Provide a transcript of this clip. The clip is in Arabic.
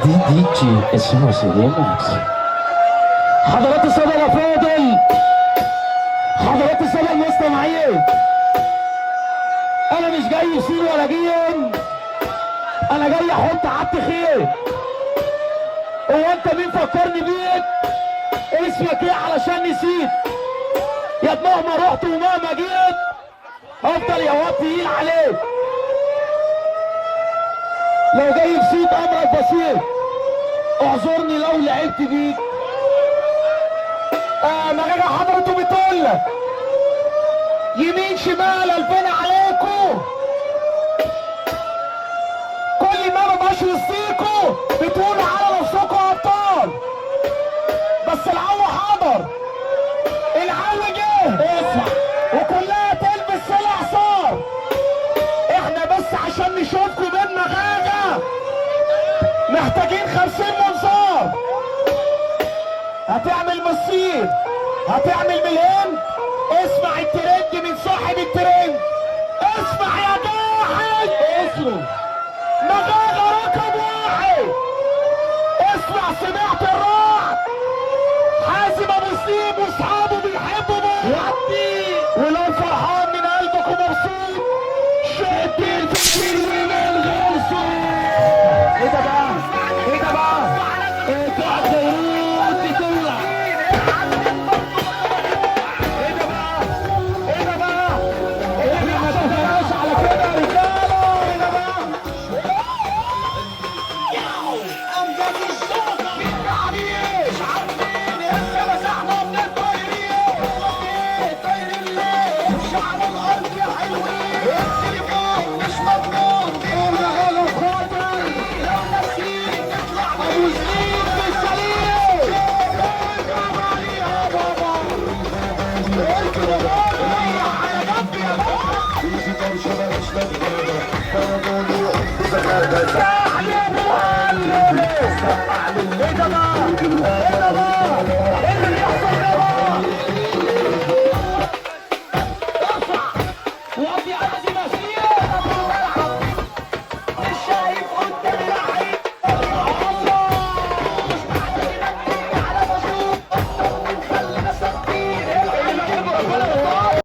دي جي اسمه سيريماكس. حضرات السادة الأفاضل، حضرات السادة المستمعين، أنا مش جاي يصير ولا جيم، أنا جاي أحط عبد خير. هو أنت مين فكرني بيك؟ اسمك إيه علشان نسيت؟ يا مهما رحت ومهما جيت أفضل يا واد تقيل عليك. لو جاي بسيط أمرك بسيط، اعذرني لو لعبت بيك. مغاجة حضرته بتقول لك يمين شمال الفين عليكم، كل ما ببقاش وسطيكوا بتقولوا على نفسكوا ابطال، بس العو حضر، العو جه اسمع وكلها تلبس سلع صار. احنا بس عشان نشوفكم بين مغاجة محتاجين 50 منصار. هتعمل مصير، هتعمل مليون. اسمع الترند من صاحب الترند، اسمع يا جاحد اسمه مغاغة رقم واحد. اسمع سمعت الرعد، حازم ابو سليم واصحابه بيحبوا بعض، ولو فرحان من قلبك ومبسوط شق الدين في الدين.